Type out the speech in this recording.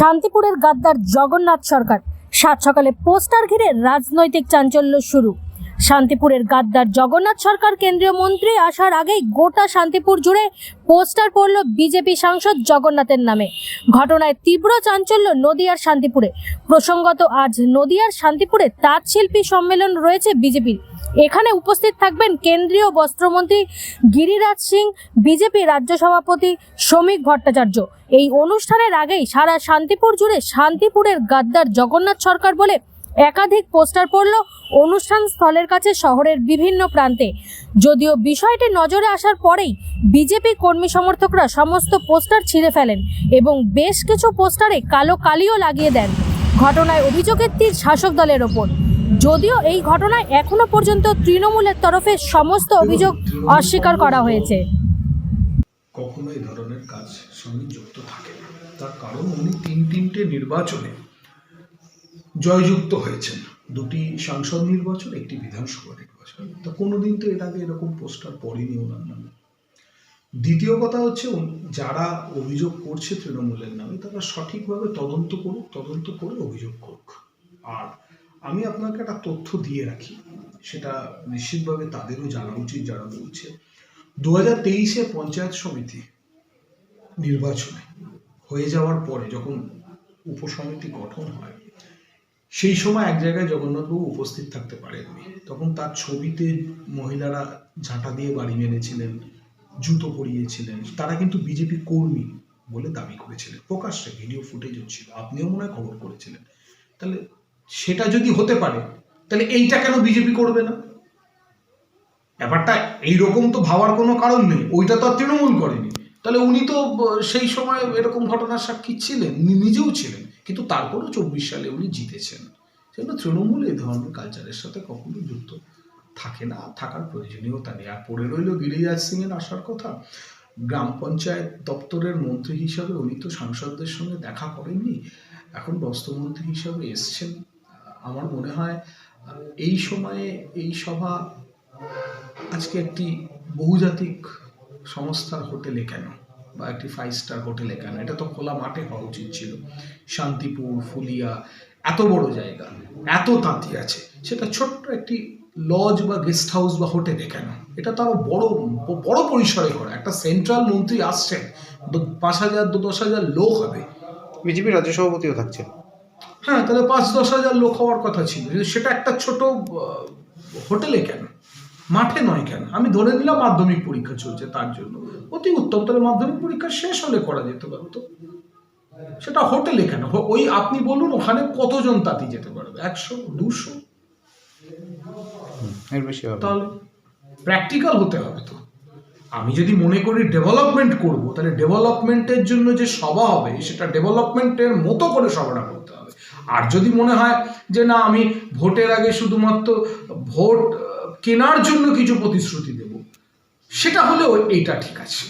শান্তিপুরের গাদ্দার জগন্নাথ সরকার। সাত সকালে পোস্টার ঘিরে রাজনৈতিক চাঞ্চল্য শুরু। শান্তিপুরের গাদ্দার জগন্নাথ সরকার কেন্দ্রীয় মন্ত্রী আসার আগেই গোটা শান্তিপুর জুড়ে পোস্টার পড়ল বিজেপি সাংসদ জগন্নাথের নামে। ঘটনায় তীব্র চাঞ্চল্য নদিয়ার শান্তিপুরে। প্রসঙ্গত আজ নদিয়ার শান্তিপুরে তাঁত শিল্পী সম্মেলন রয়েছে বিজেপির। এখানে উপস্থিত থাকবেন কেন্দ্রীয় বস্ত্রমন্ত্রী গিরিরাজ সিং, বিজেপি রাজ্য সভাপতি শ্রমিক ভট্টাচার্য। এই অনুষ্ঠানের আগেই সারা শান্তিপুর জুড়ে শান্তিপুরের গাদ্দার জগন্নাথ সরকার বলে একাধিক পোস্টার পড়ল অনুষ্ঠান স্থলের কাছে শহরের বিভিন্ন প্রান্তে। যদিও বিষয়টি নজরে আসার পরেই বিজেপি কর্মী সমর্থকরা সমস্ত পোস্টার ছিঁড়ে ফেলেন এবং বেশ কিছু পোস্টারে কালো কালিও লাগিয়ে দেন। ঘটনায় অভিযোগের তীর শাসক দলের ওপর। যদিও এই ঘটনায় এখনো পর্যন্ত তৃণমূলের তরফে সমস্ত অভিযোগ অস্বীকার করা হয়েছে। কখনো এই ধরনের কাজ সঙ্গে যুক্ত থাকে না, তার কারণ উনি তিনটে নির্বাচনে জয়যুক্ত হয়েছেন, দুটি সাংসদ নির্বাচন, একটি বিধানসভা নির্বাচন। তো কোনোদিন তো এর আগে এরকম পোস্টার পড়েনি ওনার নামে। দ্বিতীয় কথা হচ্ছে, যারা অভিযোগ করছে তৃণমূলের নামে তারা সঠিকভাবে তদন্ত করুক, তদন্ত করে অভিযোগ করুক। আর আমি আপনাকে একটা তথ্য দিয়ে রাখি, সেটা নিশ্চিতভাবে তাদেরও জানা উচিত যারা বলছে। 2023-এ পঞ্চায়েত সমিতি নির্বাচনে হয়ে যাওয়ার পরে যখন উপসমিতি গঠন হয়, সেই সময় এক জায়গায় জগন্নাথবাবু উপস্থিত থাকতে পারেননি। তখন তার ছবিতে মহিলারা ঝাঁটা দিয়ে বাড়ি মেরেছিলেন, জুতো পরিয়েছিলেন। তারা কিন্তু বিজেপি কর্মী বলে দাবি করেছিলেন, প্রকাশ্যে ভিডিও ফুটেজ ছিল, আপনিও মনে হয় খবর করেছিলেন। তাহলে সেটা যদি হতে পারে, তাহলে এইটা কেন বিজেপি করবে না? ব্যাপারটা এইরকম তো ভাবার কোনো কারণ নেই। ওইটা তো আর তৃণমূল করেনি, তাহলে উনি তো সেই সময় এরকম ঘটনার সাক্ষী ছিলেন, নিজেও ছিলেন, কিন্তু তারপরও 24 সালে উনি জিতেছেন। সেজন্য তৃণমূল এই ধরনের কালচারের সাথে কখনো যুক্ত থাকে না, থাকার প্রয়োজনীয়তা নেই। আর পড়ে রইল গিরিরাজ সিং এর আসার কথা। গ্রাম পঞ্চায়েত দপ্তরের মন্ত্রী হিসাবে উনি তো সাংসদদের সঙ্গে দেখা করেননি, এখন বস্ত্রমন্ত্রী হিসাবে এসছেন। আমার মনে হয় এই সময়ে এই সভা আজকে একটি বহুজাতিক সংস্থার হোটেলে কেন, বা একটি 5 স্টার হোটেলে কেন? এটা তো খোলা মাঠে হওয়া উচিত ছিল। শান্তিপুর, ফুলিয়া, এত বড় জায়গা, এত তাঁতি আছে, সেটা ছোট্ট একটি লজ বা গেস্ট হাউস বা হোটেলে কেন? এটা তো আরো বড় পরিসরে করা। একটা সেন্ট্রাল মন্ত্রী আসছেন, 5,000-10,000 লোক হবে। বিজেপি রাজ্য সভাপতিও থাকছেন। হ্যাঁ, তাহলে 5-10,000 লোক হওয়ার কথা ছিল, সেটা একটা ছোট হোটেলে কেন, মাঠে নয় কেন? আমি ধরে নিলাম মাধ্যমিক পরীক্ষা চলছে, তার জন্য অতি উত্তম। তাহলে মাধ্যমিক পরীক্ষা শেষ হলে করা যেতে পারতো, সেটা হোটেলে কেন? ওই আপনি বলুন, ওখানে কতজন তাঁতি যেতে পারবে? 100-200? এর বেশি হবে। তাহলে প্র্যাকটিক্যাল হতে হবে। তো আমি যদি মনে করি ডেভেলপমেন্ট করব, তাহলে ডেভেলপমেন্টের জন্য যে সভা হবে, সেটা ডেভেলপমেন্টের মতো করে সভাটা করতে হবে। আর যদি মনে হয় যে না, আমি ভোটের আগে শুধুমাত্র ভোট কেনার জন্য কিছু প্রতিশ্রুতি দেব, সেটা হলেও এইটা ঠিক আছে।